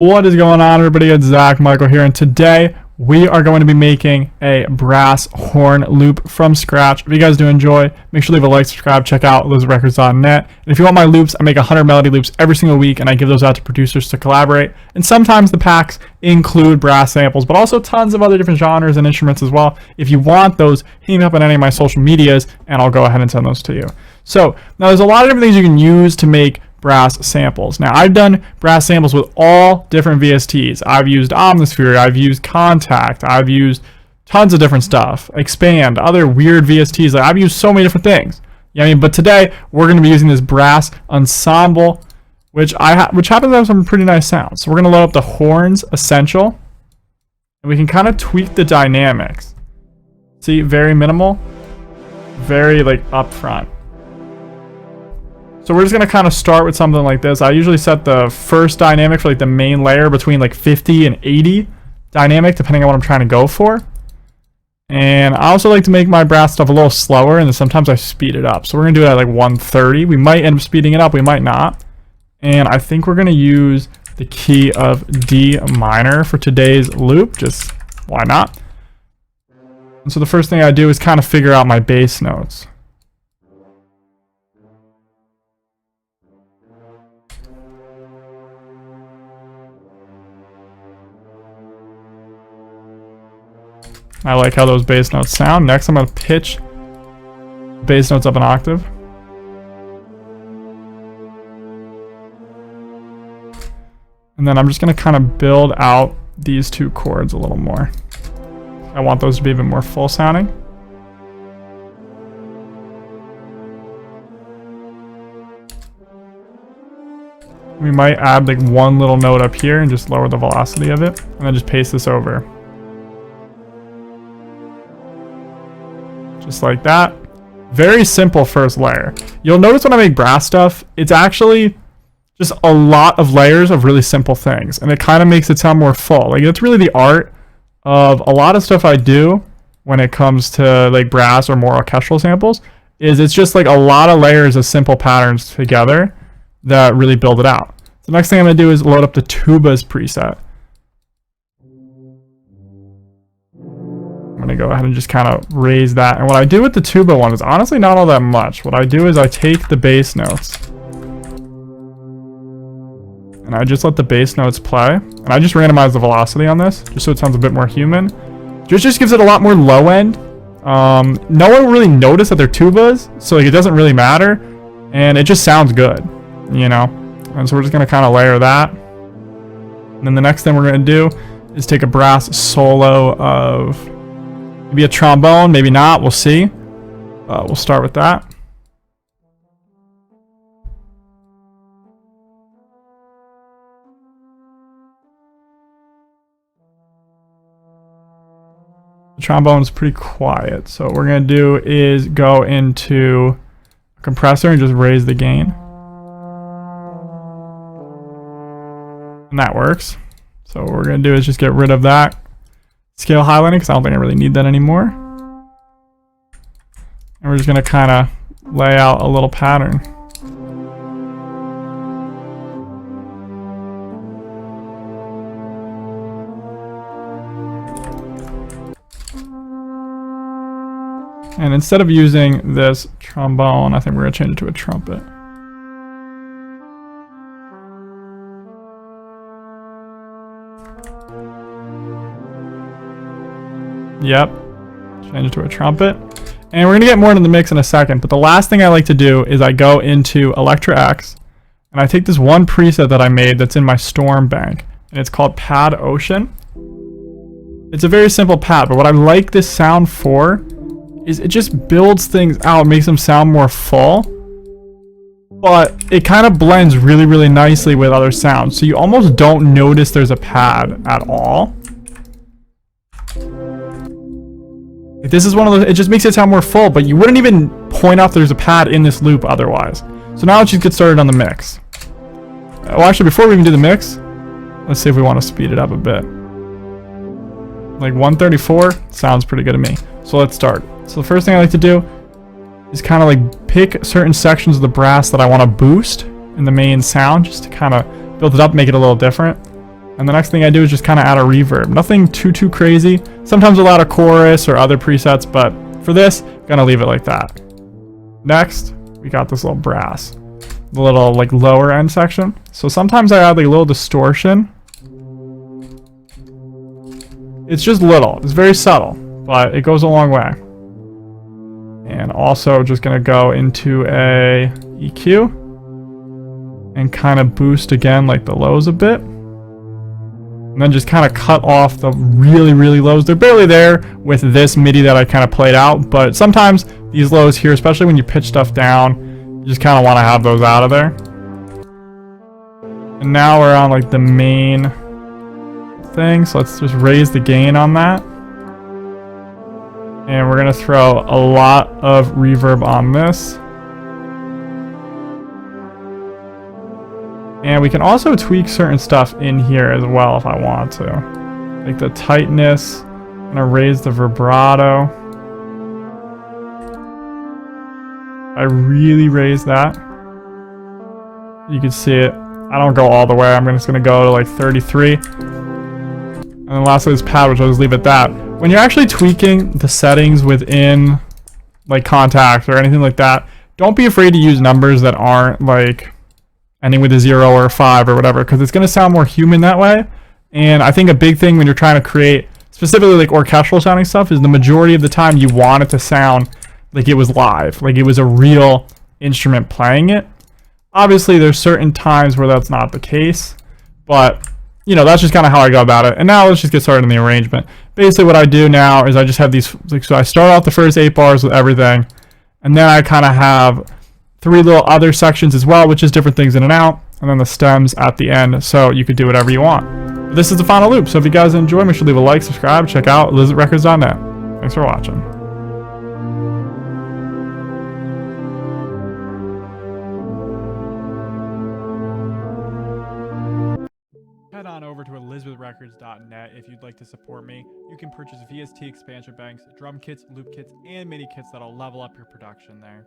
What is going on, everybody? It's TheZachMichael here, and today we are going to be making a brass horn loop from scratch. If you guys do enjoy, make sure to leave a like, subscribe, check out TheZachMichael.net. And if you want my loops, I make 100 melody loops every single week, and I give those out to producers to collaborate. And sometimes the packs include brass samples, but also tons of other different genres and instruments as well. If you want those, hit me up on any of my social medias, and I'll go ahead and send those to you. So now there's a lot of different things you can use to make brass samples. Now I've done brass samples with all different VSTs. I've used Omnisphere, I've used Contact, I've used tons of different stuff, Expand, other weird VSTs. Like, I've used so many different things. Yeah, I mean, but today we're going to be using this brass ensemble, which happens to have some pretty nice sounds. So we're going to load up the Horns Essential, and we can kind of tweak the dynamics. See, very minimal, very like upfront. So we're just going to kind of start with something like this. I usually set the first dynamic for like the main layer between like 50 and 80 dynamic, depending on what I'm trying to go for. And I also like to make my brass stuff a little slower, and then sometimes I speed it up. So we're going to do it at like 130. We might end up speeding it up, we might not. And I think we're going to use the key of D minor for today's loop. Just why not? And so the first thing I do is kind of figure out my bass notes. I like how those bass notes sound. Next, I'm going to pitch bass notes up an octave. And then I'm just going to kind of build out these two chords a little more. I want those to be even more full sounding. We might add like one little note up here and just lower the velocity of it, and then just paste this over. Just like that. Very simple first layer. You'll notice when I make brass stuff, it's actually just a lot of layers of really simple things, and it kind of makes it sound more full. Like, it's really the art of a lot of stuff I do when it comes to like brass or more orchestral samples, is it's just like a lot of layers of simple patterns together that really build it out. So the next thing I'm going to do is load up the tubas preset. I'm going to go ahead and just kind of raise that. And what I do with the tuba one is honestly not all that much. What I do is I take the bass notes and I just let the bass notes play. And I just randomize the velocity on this just so it sounds a bit more human. Just gives it a lot more low end. No one will really notice that they're tubas, so like, it doesn't really matter. And it just sounds good, you know? And so we're just going to kind of layer that. And then the next thing we're going to do is take a brass solo of maybe a trombone, maybe not, we'll see. We'll start with that. The trombone is pretty quiet, so what we're going to do is go into a compressor and just raise the gain. And that works. So what we're going to do is just get rid of that scale highlighting, because I don't think I really need that anymore. And we're just going to kind of lay out a little pattern. And instead of using this trombone, I think we're going to change it to a trumpet. Yep, change it to a trumpet. And we're going to get more into the mix in a second, but the last thing I like to do is I go into Electra X, and I take this one preset that I made that's in my Storm bank, and it's called Pad Ocean. It's a very simple pad, but what I like this sound for is it just builds things out, makes them sound more full, but it kind of blends really, really nicely with other sounds, so you almost don't notice there's a pad at all. This is one of those, it just makes it sound more full, but you wouldn't even point out there's a pad in this loop otherwise. So now let's just get started on the mix. Well, actually, before we even do the mix, let's see if we want to speed it up a bit. Like 134 sounds pretty good to me. So let's start. So the first thing I like to do is kind of like pick certain sections of the brass that I want to boost in the main sound, just to kind of build it up, make it a little different. And the next thing I do is just kind of add a reverb. Nothing too crazy. Sometimes a lot of chorus or other presets, but for this, gonna leave it like that. Next, we got this little brass. The little like lower end section. So sometimes I add like a little distortion. It's just little. It's very subtle, but it goes a long way. And also just gonna go into a EQ and kind of boost again like the lows a bit. And then just kind of cut off the really lows. They're barely there with this MIDI that I kind of played out, but sometimes these lows here, especially when you pitch stuff down, you just kind of want to have those out of there. And now we're on like the main thing, so let's just raise the gain on that. And we're gonna throw a lot of reverb on this. And we can also tweak certain stuff in here as well if I want to. Like the tightness, I'm gonna raise the vibrato. I really raise that. You can see it. I don't go all the way, I'm just gonna go to like 33. And then lastly this pad, which I'll just leave at that. When you're actually tweaking the settings within like Contact or anything like that, don't be afraid to use numbers that aren't like ending with a 0 or a 5 or whatever, because it's going to sound more human that way. And I think a big thing when you're trying to create specifically like orchestral sounding stuff is the majority of the time you want it to sound like it was live, like it was a real instrument playing it. Obviously there's certain times where that's not the case, but you know, that's just kind of how I go about it. And now let's just get started in the arrangement. Basically what I do now is I just have these, like, so I start out the first 8 bars with everything, and then I kind of have 3 little other sections as well, which is different things in and out, and then the stems at the end, so you could do whatever you want. But this is the final loop, so if you guys enjoy, make sure to leave a like, subscribe, check out TheZachMichael.net. Thanks for watching. Head on over to ElizabethRecords.net if you'd like to support me. You can purchase VST expansion banks, drum kits, loop kits, and MIDI kits that'll level up your production there.